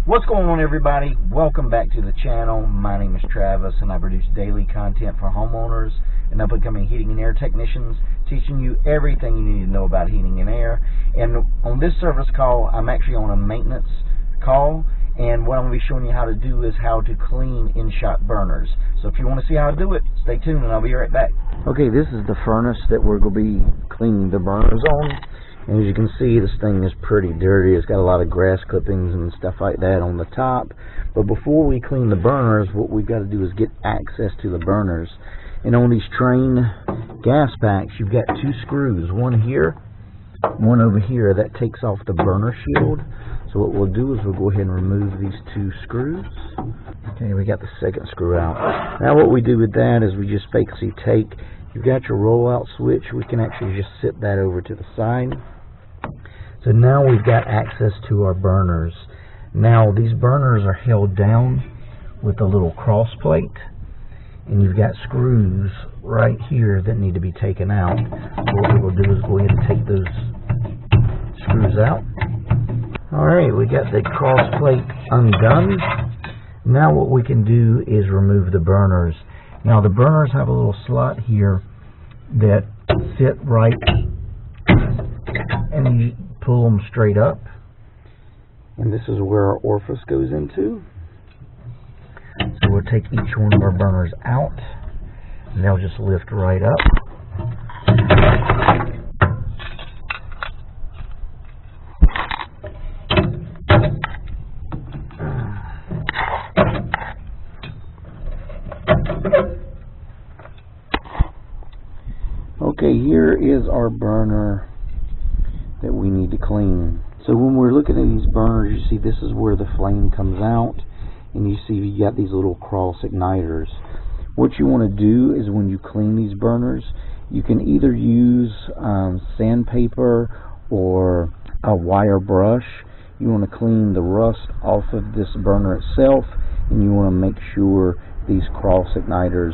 What's going on, everybody? Welcome back to the channel. My name is Travis and I produce daily content for homeowners and up-and-coming heating and air technicians, teaching you everything you need to know about heating and air. And on this service call, I'm actually on a maintenance call, and what I'm going to be showing you how to do is how to clean in-shot burners. So if you want to see how to do it, stay tuned and I'll be right back. Okay, this is the furnace that we're going to be cleaning the burners on. And as you can see, this thing is pretty dirty. It's got a lot of grass clippings and stuff like that on the top. But before we clean the burners, what we've got to do is get access to the burners. And on these Train gas packs, you've got two screws, one here, one over here. That takes off the burner shield. So what we'll do is we'll go ahead and remove these two screws. Okay, we got the second screw out. Now what we do with that is we just basically take, you've got your rollout switch, we can actually just sit that over to the side. So now we've got access to our burners. Now these burners are held down with a little cross plate, and you've got screws right here that need to be taken out. So what we'll do is go ahead and take those screws out. Alright, we got the cross plate undone. Now what we can do is remove the burners. Now the burners have a little slot here that fit right, and you pull them straight up, and this is where our orifice goes into. So we'll take each one of our burners out, and they'll just lift right up. Okay, here is our burner that we need to clean. So when we're looking at these burners, you see this is where the flame comes out, and you see you got these little cross igniters. What you want to do is when you clean these burners, you can either use sandpaper or a wire brush. You want to clean the rust off of this burner itself, and you want to make sure these cross igniters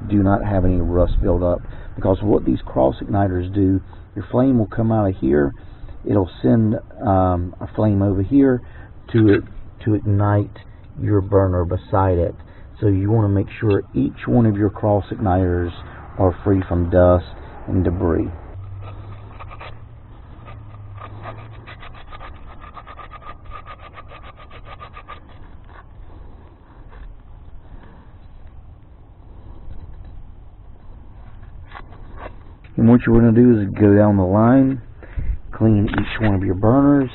do not have any rust build up, because what these cross igniters do, your flame will come out of here, it'll send a flame over here to ignite your burner beside it. So you want to make sure each one of your cross igniters are free from dust and debris. And what you want to do is go down the line, clean each one of your burners,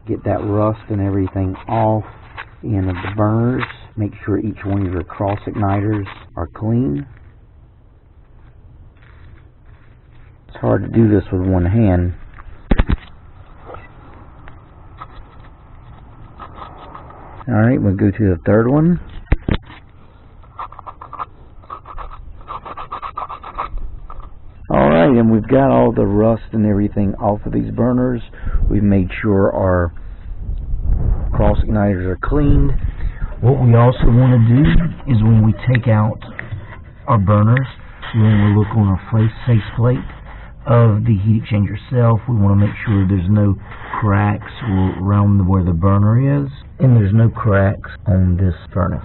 get that rust and everything off in the burners. Make sure each one of your cross igniters are clean. It's hard to do this with one hand. Alright, we'll go to the third one. Alright, and we've got all the rust and everything off of these burners. We've made sure our cross igniters are cleaned. What we also want to do is when we take out our burners, we want to look on our faceplate of the heat exchanger itself. We want to make sure there's no cracks around where the burner is, and there's no cracks on this furnace.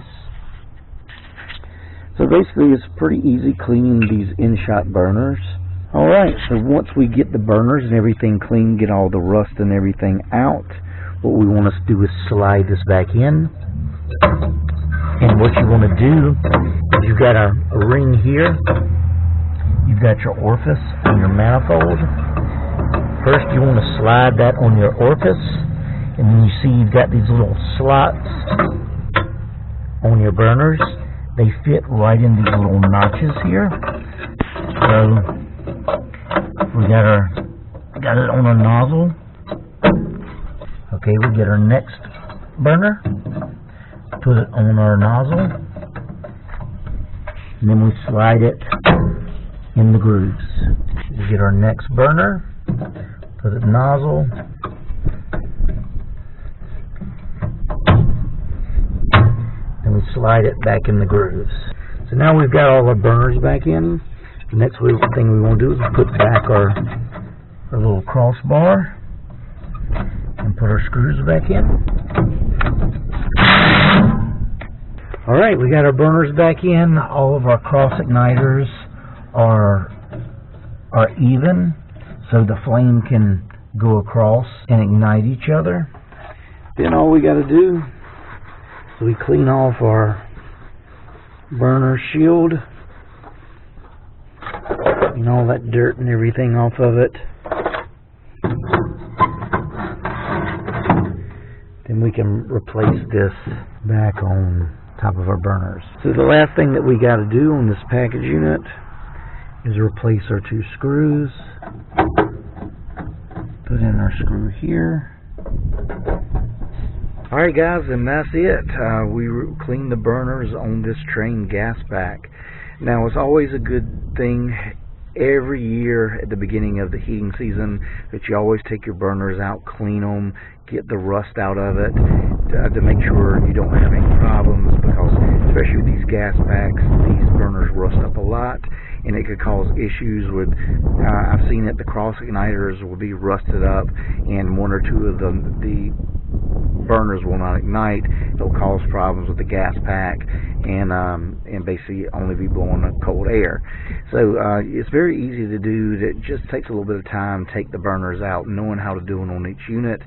So basically it's pretty easy cleaning these in-shot burners. Alright, so once we get the burners and everything clean, get all the rust and everything out, what we want to do is slide this back in. And what you want to do is you've got a ring here, you've got your orifice on your manifold. First you want to slide that on your orifice, and then you see you've got these little slots on your burners. They fit right in these little notches here. So we got it on our nozzle. Okay, we get our next burner, put it on our nozzle, and then we slide it in the grooves. We get our next burner, put it in the nozzle, and we slide it back in the grooves. So now we've got all our burners back in. The next thing we want to do is put back our little crossbar and put our screws back in. Alright, we got our burners back in. All of our cross igniters are even, so the flame can go across and ignite each other. Then all we got to do is we clean off our burner shield and all that dirt and everything off of it. Then we can replace this back on top of our burners. So the last thing that we got to do on this package unit is replace our 2 screws. Put in our screw here. Alright guys, and that's it. We cleaned the burners on this Train gas pack. Now it's always a good thing every year at the beginning of the heating season that you always take your burners out, clean them, get the rust out of it to make sure you don't have any problems, because especially with these gas packs, these burners rust up a lot and it could cause issues with I've seen it, the cross igniters will be rusted up and 1 or 2 of the burners will not ignite. It'll cause problems with the gas pack and basically only be blowing cold air. So it's very easy to do. It just takes a little bit of time. Take the burners out, knowing how to do it on each unit,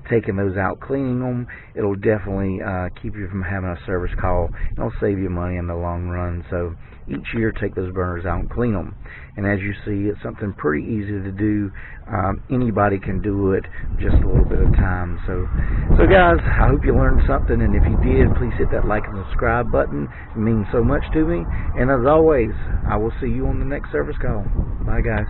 taking those out, cleaning them. It'll definitely keep you from having a service call. It'll save you money in the long run. So each year take those burners out and clean them. And as you see, it's something pretty easy to do. Anybody can do it, just a little bit of time. So guys, I hope you learned something, and if you did, please hit that like and subscribe button. It means so much to me. And as always, I will see you on the next service call. Bye guys.